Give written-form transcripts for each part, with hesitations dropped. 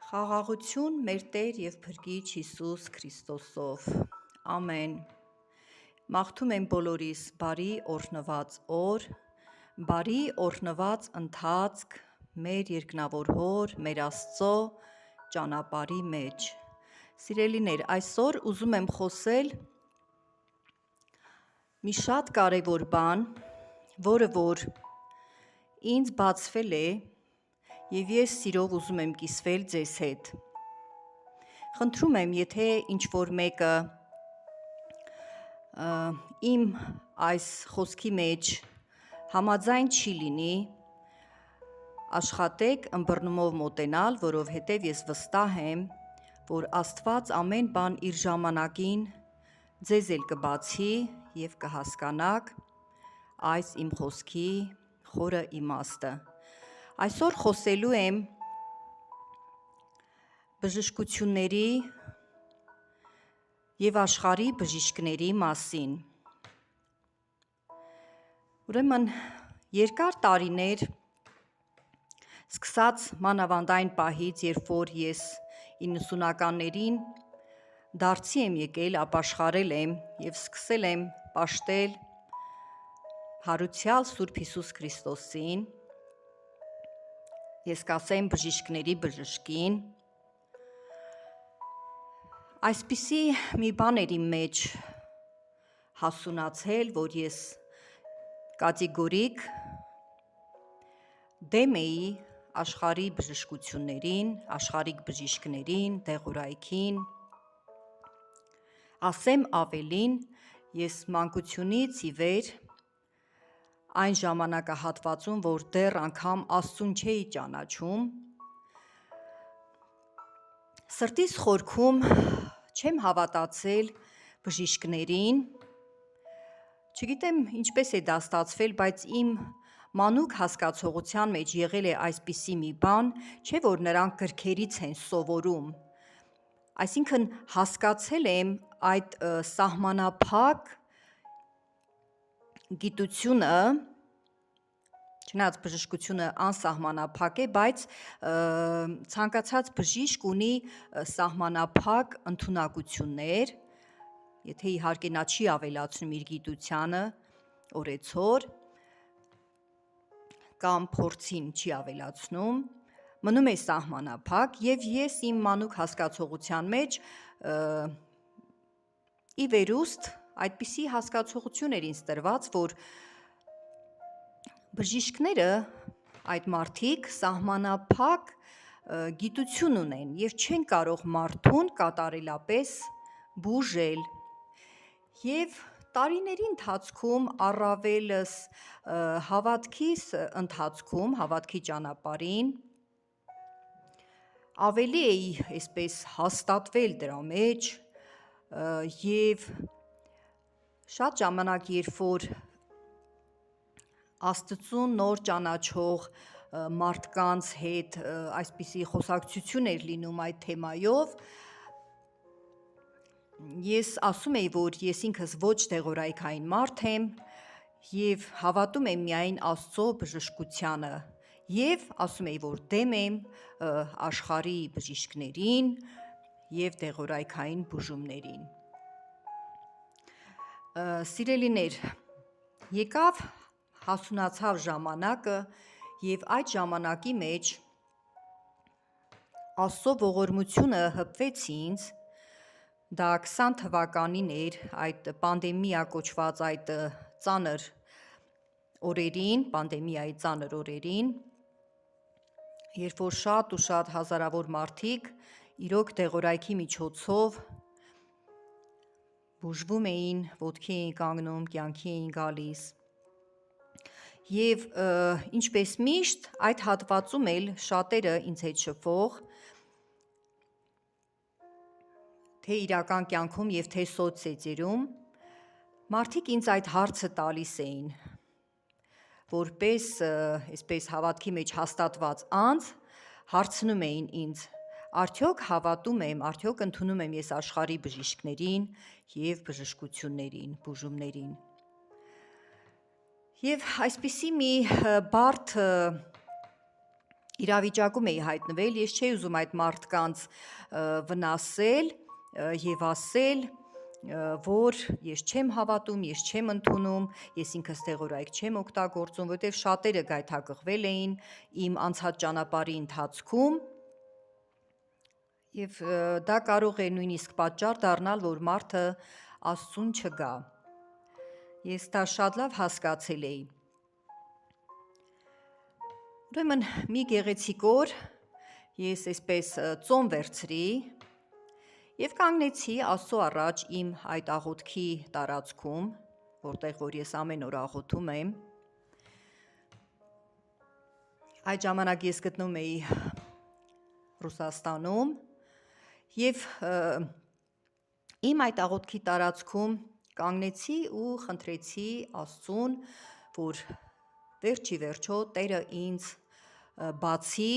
Խաղաղություն մեր Տեր և Փրկիչ Հիսուս Քրիստոսով, ամեն, մաղթում եմ բոլորիս բարի օրհնված օր, բարի օրհնված ընթացք մեր երկնավոր հոր, մեր Աստծո ճանապարհի մեջ, սիրելիներ, այսօր ուզում եմ խոսել մի շատ կարևոր բան, որը որ ինձ բացվել է և ես սիրով ուզում եմ կիսվել ձեզ հետ, խնդրում եմ, եթե ինչ-որ մեկը իմ այս խոսքի մեջ համաձայն չի լինի, աշխատեք ըմբռնումով մոտենալ, որովհետև ես վստահ եմ, որ Աստված ամեն բան իր ժամանակին ձեզ էլ կբացի և կհասկանաք այս իմ խոսքի խորը իմաստը։ Այսօր խոսելու եմ բժշկությունների և աշխարհի բժիշկների մասին։ Ուրեմն երկար տարիներ, սկսած մանավանդ այն պահից, երբ որ ես 90-ականներին դարձի եմ եկել, ապաշխարել եմ և սկսել եմ պաշտել հարությալ Սուրբ Հիսուս Քրիստոսին, ես կասեմ բժիշկների բժշկին, այսպիսի մի բան էր իմ մեջ հասունացել, որ ես կատեգորիկ դեմ էի աշխարհի բժշկություններին, աշխարհիկ բժիշկներին, դեղորայքին, ասեմ ավելին, ես մանկությունից ի վեր այն ժամանակահատվածում, որ դեռ անգամ Աստծուն չէի ճանաչում, սրտիս խորքում չեմ հավատացել բժիշկներին, չգիտեմ ինչպես է դա ստացվել, բայց իմ մանուկ հասկացողության մեջ եղել է այսպիսի մի բան, չէ որ նրանք գրքերից են սովորում, այսինքն հասկացել եմ այդ սահմանափակ գիտությունը, չնայած բժշկությունը անսահմանափակ է, բայց ցանկացած բժիշկ ունի սահմանափակ ընդունակություններ, եթե իհարկե նա չի ավելացնում իր գիտությանը օրեցօր, կամ փորձին չի ավելացնում, մնում է սահմանափակ և ես իմ մանուկ հասկացողության մեջ ի վերուստ այդպիսի հասկացողություն էր ինձ տրված, որ բժիշկները, այդ մարդիկ սահմանափակ գիտություն ունեն և չեն կարող մարդուն կատարելապես բուժել և տարիների ընթացքում առավելս հավատքիս ընթացքում, հավատքի ճանապարհին, ավելի էի այսպես հաստատվել դրա մեջ և շատ ժամանակ, երբ որ Աստծուն նոր ճանաչող մարդկանց հետ այսպիսի խոսակցություն էր լինում այդ թեմայով, ես ասում էի, որ ես ինքս ոչ դեղորայքային մարդ եմ և հավատում եմ միայն Աստծո բժշկությանը և ասում էի, որ դեմ եմ աշխարհի բժիշկներին և դեղորայքային բուժումներին։ Սիրելիներ, եկավ հասունացավ ժամանակը և այդ ժամանակի մեջ Աստծո ողորմությունը հպվեց ինձ, դա 20 թվականին էր, այդ պանդեմիա կոչված այդ ծանր օրերին, պանդեմիայի ծանր օրերին, երբ որ շատ ու շատ հազարավոր մարդիկ իրոք դեղորայքի միջոցով բուժվում էին, ոտքի էին կանգնում, կյանքի էին գալիս և ինչպես միշտ այդ հատվածում էլ շատերը ինձ հետ շփվող, թե իրական կյանքում և թե սոցցեծերում, մարդիկ ինձ այդ հարցը տալիս էին, որպես այսպես հավատքի մեջ հաստատված անձ, հարցնում էին ինձ, արդյոք հավատում եմ, արդյոք ընդունում եմ ես աշխարհի բժիշկներին և բժշկություններին, բուժումներին։ Եվ այսպիսի մի բարդ իրավիճակում էի հայտնվել, ես չէի ուզում այդ մարդկանց վնասել եւ ասել, որ ես չեմ հավատում, ես չեմ ընդունում, ես ինքս տեղորայք չեմ օգտագործում, որտեղ շատերը գայթակղվել էին իմ անցած ճանապարհի ընթացքում եւ դա կարող է նույնիսկ պատճառ դառնալ, որ մարդը Աստծուն չգա։ Ես դա շատ լավ հասկացել էի։ Ուրեմն մի գեղեցիկ օր ես այսպես ծոմ վերցրի եւ կանգնեցի Աստծո առաջ իմ այդ աղոթքի տարածքում, որտեղ որ ես ամեն օր աղոթում եմ։ Այդ ժամանակ ես գտնվում էի Ռուսաստանում եւ իմ այդ աղոթքի տարածքում կանգնեցի ու խնդրեցի Աստծուն, որ վերջի վերջո Տերը ինձ բացի,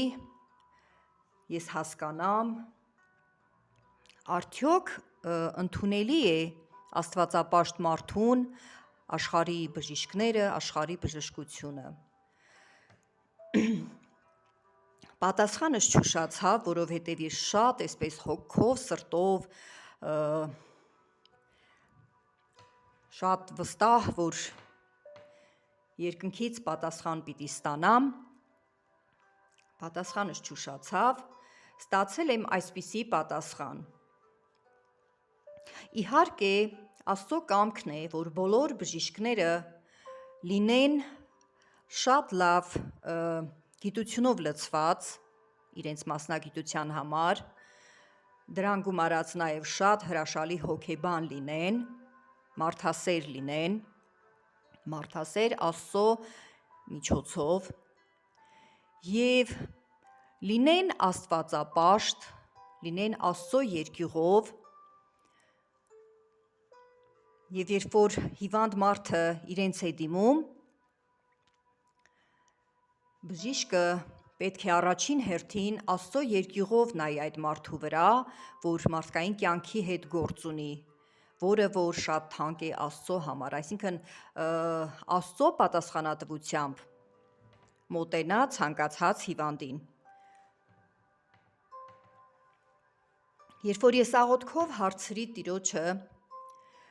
ես հասկանամ, արդյոք ընդունելի է Աստվածապաշտ մարդուն, աշխարհի բժիշկները, աշխարհի բժշկությունը։ Պատասխանս չուշացավ, որովհետև ես շատ այսպես հոգով, սրտով, շատ վստահ, որ երկնքից պատասխան պիտի ստանամ, պատասխանս չուշացավ, ստացել եմ այսպիսի պատասխան։ Իհարկե, Աստծո կամքն է, որ բոլոր բժիշկները լինեն շատ լավ գիտությունով լցված իրենց մասնագիտության համար, դրան գումարած նաև շատ հրաշալի հոգեբան լինեն, մարդասեր լինեն, մարդասեր Աստծո միջոցով եւ լինեն Աստվածապաշտ, լինեն Աստծո երկյուղով եւ երբ որ հիվանդ մարդը իրենց է դիմում, բժիշկը պետք է առաջին հերթին Աստծո երկյուղով նայի այդ մարդու վրա, որ մարդկային կյանքի հետ գործ ունի, որը որ շատ թանկ է Աստծո համար, այսինքն Աստծո պատասխանատվությամբ մոտենա ցանկացած հիվանդին։ Երբ որ ես աղոթքով հարցրի Տիրոջը,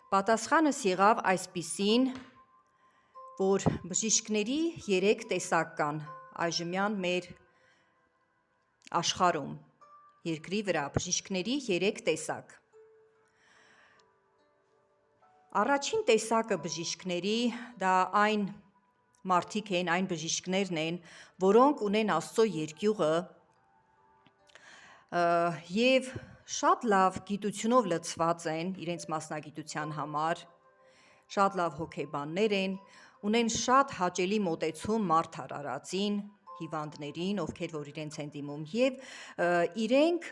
պատասխանս եղավ այսպիսին, որ բժիշկների 3 տեսակ կան այժմյան մեր աշխարհում, երկրի վրա բժիշկների 3 տեսակ։ Առաջին տեսակը բժիշկների դա այն մարդիկ են, այն բժիշկներն են, որոնք ունեն Աստծո երկյուղը եւ շատ լավ գիտությունով լցված են իրենց մասնագիտության համար, շատ լավ հոգեբաններ են, ունեն շատ հաճելի մոտեցում մարդ արարածին, հիվանդներին, ովքեր որ իրենց են դիմում եւ իրենք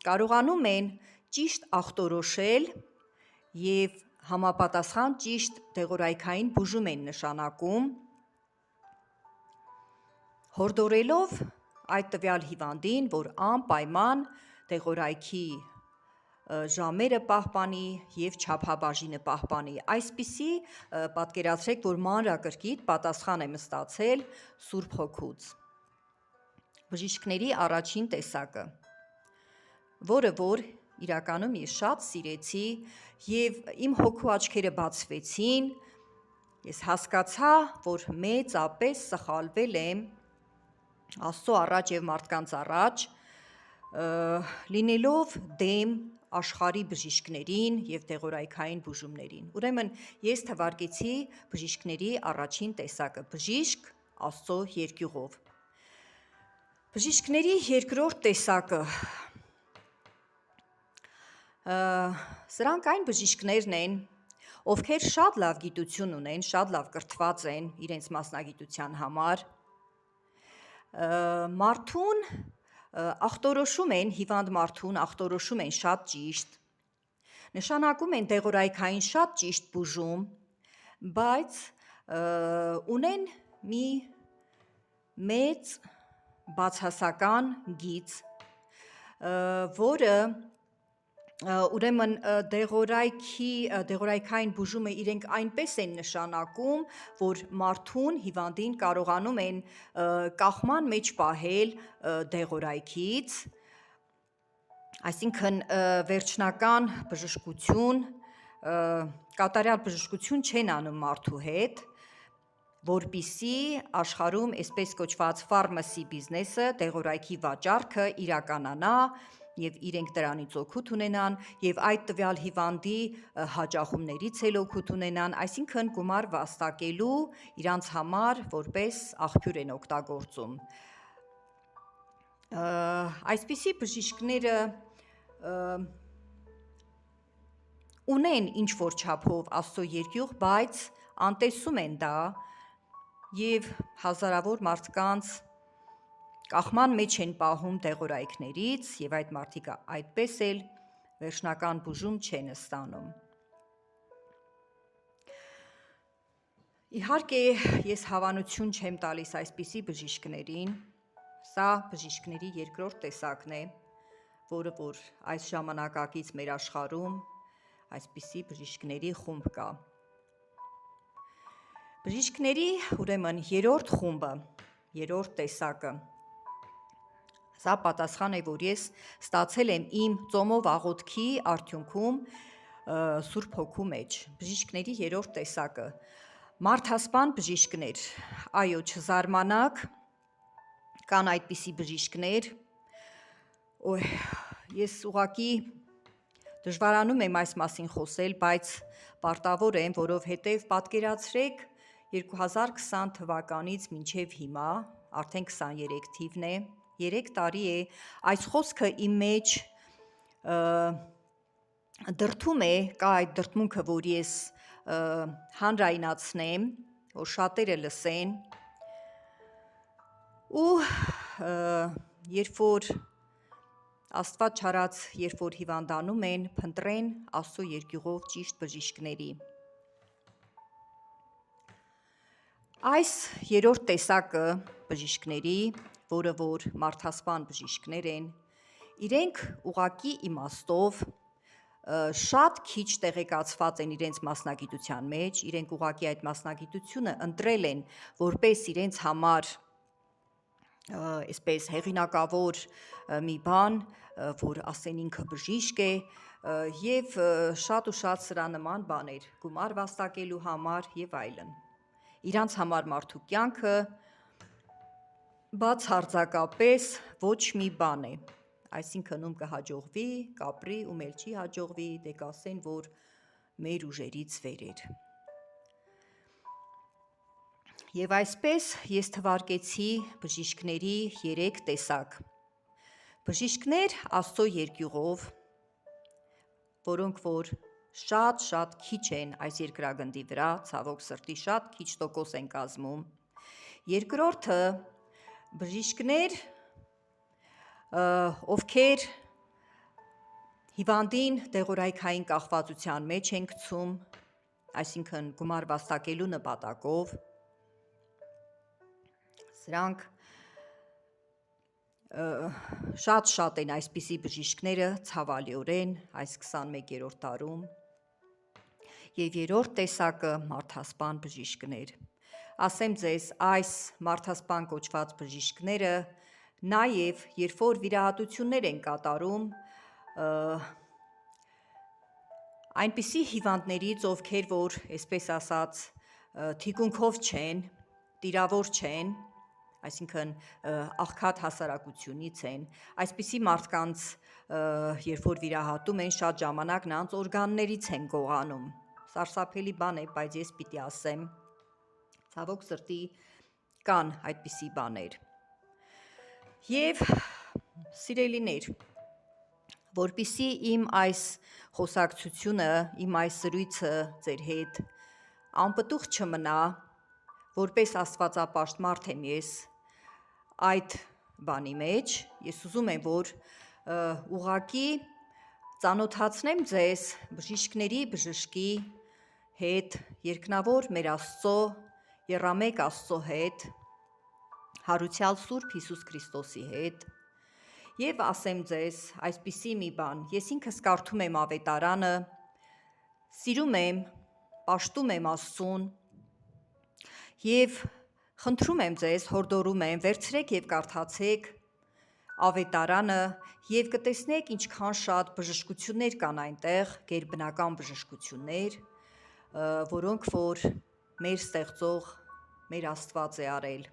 կարողանում են ճիշտ ախտորոշել եւ համապատասխան ճիշտ դեղորայքային բուժում են նշանակում, հորդորելով այդ տվյալ հիվանդին, որ անպայման դեղորայքի ժամերը պահպանի եւ չափաբաժինը պահպանի։ Այսպիսի պատկերացրեք, որ մանրակրկիտ պատասխան եմ ստացել Սուրբ Հոգուց։ Բժիշկների առաջին տեսակը, որը որ իրականում ես շատ սիրեցի եւ իմ հոգու աչքերը բացվեցին, ես հասկացա, որ մեծապես սխալվել եմ Աստծո առաջ եւ մարդկանց առաջ, լինելով դեմ աշխարհի բժիշկներին եւ դեղորայքային բուժումներին։ Ուրեմն ես թվարկեցի բժիշկների առաջին տեսակը, բժիշկ Աստծո երկյուղով։ Բժիշկների երկրորդ տեսակը, սրանք այն բժիշկներն են, ովքեր շատ լավ գիտություն ունեն, շատ լավ կրթված են իրենց մասնագիտության համար, մարդուն ախտորոշում են, հիվանդ մարդուն ախտորոշում են շատ ճիշտ, նշանակում են դեղորայքային շատ ճիշտ բուժում, բայց ունեն մի մեծ բացասական գիծ, որը ուրեմն դեղորայքային բուժումը իրենք այնպես են նշանակում, որ մարդուն հիվանդին կարողանում են կախման մեջ պահել դեղորայքից, այսինքն վերջնական բժշկություն, կատարյալ բժշկություն չեն անում մարդու հետ, որպիսի աշխարհում այսպես կոչված ֆարմասի բիզնեսը, դեղորայքի վաճառքը իրանանա եւ իրենք դրանից օգուտ ունենան եւ այդ տվյալ հիվանդի հաճախումներից էլ օգուտ ունենան, այսինքն գումար վաստակելու իրանց համար որպես աղբյուր են օգտագործում։ Այսպիսի բժիշկները ունեն ինչ-որ չափով Աստծո երկյուղ, բայց անտեսում են դա եւ հազարավոր մարդկանց կախման մեջ են պահում դեղորայքներից եւ այդ մարդիկ այդպես էլ վերջնական բուժում չեն ստանում։ Իհարկե, ես հավանություն չեմ տալիս այսպիսի բժիշկներին, սա բժիշկների երկրորդ տեսակն է, որը որ այս ժամանակակից մեր աշխարհում այսպիսի բժիշկների խումբ կա։ Բժիշկների, ուրեմն, երրորդ խումբը, երրորդ տեսակը, սա պատասխան է, որ ես ստացել եմ իմ ծոմով աղոթքի արդյունքում Սուրբ Հոգու մեջ, բժիշկների երրորդ տեսակը, մարդասպան բժիշկներ, այո, չզարմանաք, կան այդպիսի բժիշկներ, ես ուղղակի դժվարանում եմ այս մասին խոսել, բայց պարտավոր եմ, որովհետև պատկերացրեք 2020 թվականից մինչև հիմա, արդեն 23 թիվն է, 3 տարի է, այս խոսքը իմ մեջ դրդում է, կա այդ դրդմունքը, որ ես հանրայնացնեմ, որ շատերը լսեն, ու երբ որ Աստված չարած, երբ որ հիվանդանում են, փնտրեն Աստծո երկյուղով ճիշտ բժիշկների։ Այս երրորդ տեսակը բժիշկների, որը որ մարդասպան բժիշկներ են, իրենք ուղղակի իմաստով շատ քիչ տեղեկացված են իրենց մասնագիտության մեջ, իրենք ուղղակի այդ մասնագիտությունը ընտրել են որպես իրենց համար այսպես հեղինակավոր մի բան, որ ասեն ինքը բժիշկ է եւ շատ ու շատ սրա նման բաներ, գումար վաստակելու համար եւ այլն։ Իրանց համար մարդու կյանքը բացարձակապես ոչ մի բան է, այսինքն ում կհաջողվի, կապրի, ում էլ չի հաջողվի, դե կասեն, որ մեր ուժերից վեր էր։ Եվ այսպես ես թվարկեցի բժիշկների 3 տեսակ։ Բժիշկներ Աստծո երկյուղով, որոնք որ շատ քիչ են այս երկրագնդի վրա, ցավոք սրտի շատ քիչ տոկոս են կազմում։ Երկրորդը բժիշկներ, ովքեր հիվանդին դեղորայքային կախվածության մեջ են գցում, այսինքն գումար վաստակելու նպատակով, սրանք շատ են այսպիսի բժիշկները ցավալիորեն այս 21-րդ դարում եւ երրորդ տեսակը մարդասպան բժիշկներ։ Ասեմ ձեզ, այս մարդասպան կոչված բժիշկները նաեւ երբ որ վիրահատություններ են կատարում այնպիսի հիվանդներից, ովքեր որ, այսպես ասած, թիկունքով չեն, տիրավոր չեն, այսինքն աղքատ հասարակությունից են, այսպիսի մարդկանց երբ որ վիրահատում են, շատ ժամանակ նրանց օրգաններից են գողանում, սարսափելի բան է, բայց ես պիտի ասեմ, ցավոք սրտի կան այդպիսի բաներ։ Եվ սիրելիներ, որպիսի իմ այս խոսակցությունը, իմ այս զրույցը ձեր հետ անպտուղ չմնա, որպես աստվածապաշտ մարդ եմ ես այդ բանի մեջ, ես ուզում եմ, որ ուղղակի ծանոթացնեմ ձեզ բժիշկների բժշկի հետ, երկնավոր մեր Աստծո, եռամեկ Աստծո հետ, հարուցյալ Սուրբ Հիսուս Քրիստոսի հետ, Եվ ասեմ ձեզ այսպիսի մի բան, ես ինքս կարդում եմ ավետարանը, սիրում եմ, պաշտում եմ Աստծուն եւ խնդրում եմ ձեզ, հորդորում եմ, վերցրեք եւ կարդացեք ավետարանը եւ կտեսնեք ինչքան շատ բժշկություններ կան այնտեղ, գերբնական բժշկություններ, որոնք որ մեր ստեղծող, մեր Աստված է արել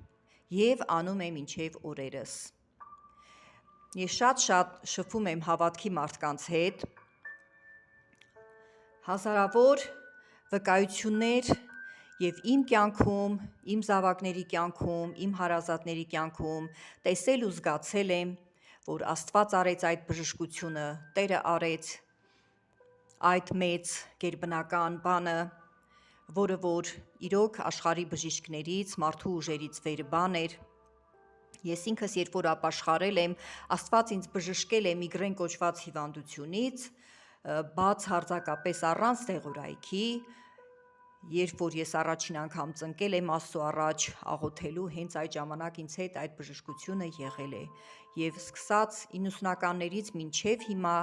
եւ անում է մինչեւ օրերս։ Ես շատ շփվում եմ հավատքի մարդկանց հետ, հազարավոր վկայություններ եւ իմ կյանքում, իմ զավակների կյանքում, իմ հարազատների կյանքում տեսել ու զգացել եմ, որ Աստված արեց այդ բժշկությունը, Տերը արեց այդ մեծ գերբնական բանը, որը որ իրոք աշխարհի բժիշկներից, մարդու ուժերից վեր բան էր։ Ես ինքս երբ որ ապաշխարել եմ, Աստված ինձ բժշկել է միգրեն կոչված հիվանդությունից, բաց հարձակապես առանց դեղորայքի, երբ որ ես առաջին անգամ ծնկել եմ Աստծո առաջ աղոթելու, հենց այդ ժամանակ ինձ հետ այդ բժշկությունը եղել է։ Եվ սկսած 90-ականներից մինչև հիմա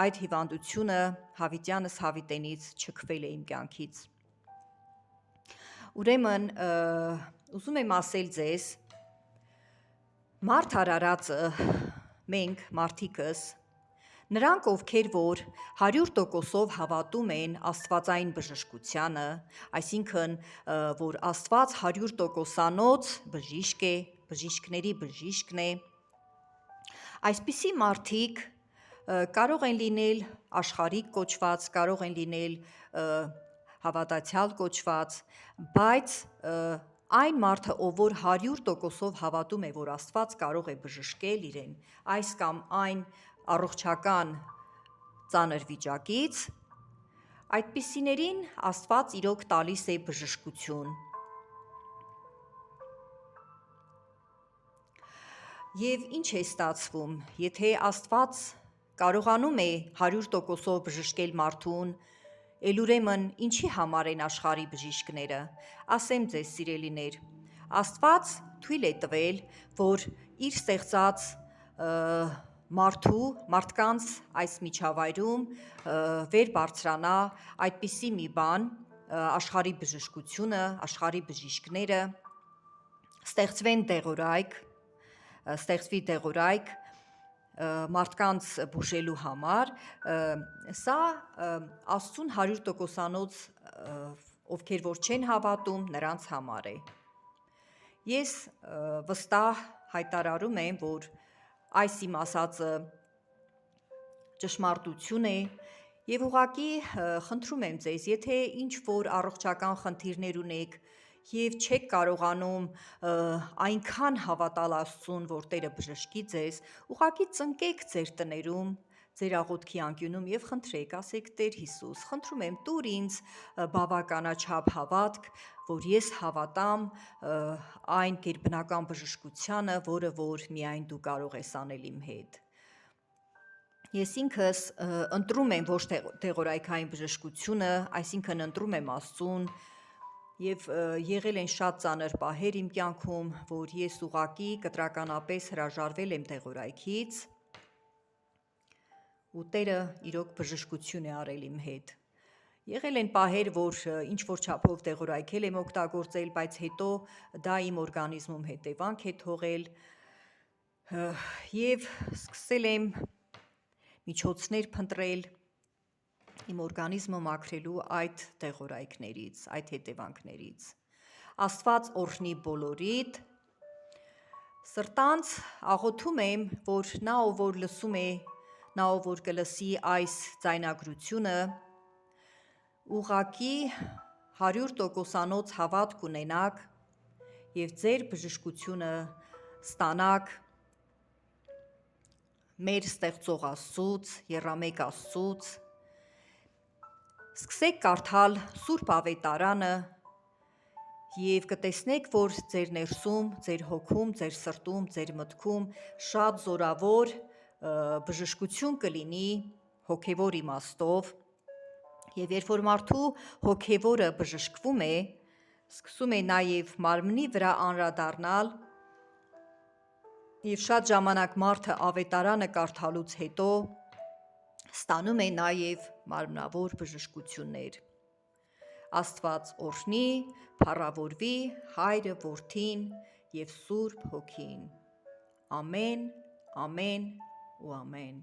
այդ հիվանդությունը հավիտյանս հավիտենից չքվել է իմ կյանքից։ Ուրեմն ուզում եմ ասել ձեզ, մարդ արարածը, մենք մարդիկս, նրանք ովքեր որ 100%-ով հավատում են աստվածային բժշկությանը, այսինքն որ Աստված 100%-անոց բժիշկ է, բժիշկների բժիշկն է, այսպիսի մարդիկ կարող են լինել աշխարհիկ կոչված, կարող են լինել հավատացյալ կոչված, բայց այն մարդը, ով որ 100%-ով հավատում է, որ Աստված կարող է բժշկել իրեն այս կամ այն առողջական ծանր վիճակից, այդպիսիներին Աստված իրոք տալիս է բժշկություն։ Եվ ինչ է ստացվում, եթե Աստված կարողանում է 100%-ով բժշկել մարդուն, էլ ուրեմն ինչի համար են աշխարհի բժիշկները, ասեմ ձեզ սիրելիներ, Աստված թույլ է տվել, որ իր ստեղծած մարդկանց այս միջավայրում վեր բարձրանա այդպիսի մի բան, աշխարհի բժշկությունը, աշխարհի բժիշկները, ստեղծվի դեղորայք, մարդկանց բուժելու համար, սա Աստծուն 100%-անոց, ովքեր որ չեն հավատում, նրանց համար է։ Ես վստահ հայտարարում եմ, որ այս իմ ասածը ճշմարտություն է եւ ուղղակի խնդրում եմ ձեզ, եթե ինչ որ առողջական խնդիրներ ունեք եւ չեք կարողանում այնքան հավատալ Աստծուն, որ Տերը բժշկի ձեզ, ուղղակի ծնկեք ձեր տներում, ձեր աղոթքի անկյունում եւ խնդրեք, ասեք Տեր Հիսուս, խնդրում եմ տուր ինձ բավականաչափ հավատք, որ ես հավատամ այն գերբնական բժշկությանը, որը որ միայն դու կարող ես անել իմ հետ։ Ես ինքս ընտրում եմ ոչ դեղորայքային բժշկությունը, այսինքն ընտրում եմ Աստծուն, եւ եղել են շատ ծանր պահեր իմ կյանքում, որ ես ուղղակի կտրականապես հրաժարվել եմ դեղորայքից, ու Տերը իրոք բժշկություն է արել իմ հետ։ Եղել են պահեր, որ ինչ որ չափով դեղորայքել եմ օգտագործել, բայց հետո դա իմ օրգանիզմում հետևանք է թողել եւ սկսել եմ միջոցներ փնտրել իմ օրգանիզմը մաքրելու այդ դեղորայքներից, այդ հետևանքներից։ Աստված օրհնի բոլորիդ, սրտանց աղոթում եմ, որ նա ով որ լսում է, նա ով որ կլսի այս ձայնագրությունը, ուղղակի 100%-անոց հավատք ունենաք եւ ձեր բժշկությունը ստանաք մեր ստեղծող Աստծուց, եռամեկ Աստծուց, սկսեք կարդալ Սուրբ Ավետարանը եւ կտեսնեք, որ ձեր ներսում, ձեր հոգում, ձեր սրտում, ձեր մտքում շատ զորավոր բժշկություն կլինի հոգևոր իմաստով եւ երբ որ մարդու հոգևորը բժշկվում է, սկսում է նաեւ մարմնի վրա անդրադառնալ Եվ շատ ժամանակ մարդը ավետարանը կարդալուց հետո ստանում է նաև մարմնավոր բժշկություններ։ Աստված օրհնի, փառավորվի Հայրը, Որդին և Սուրբ Հոգին։ Ամեն, ամեն ու ամեն։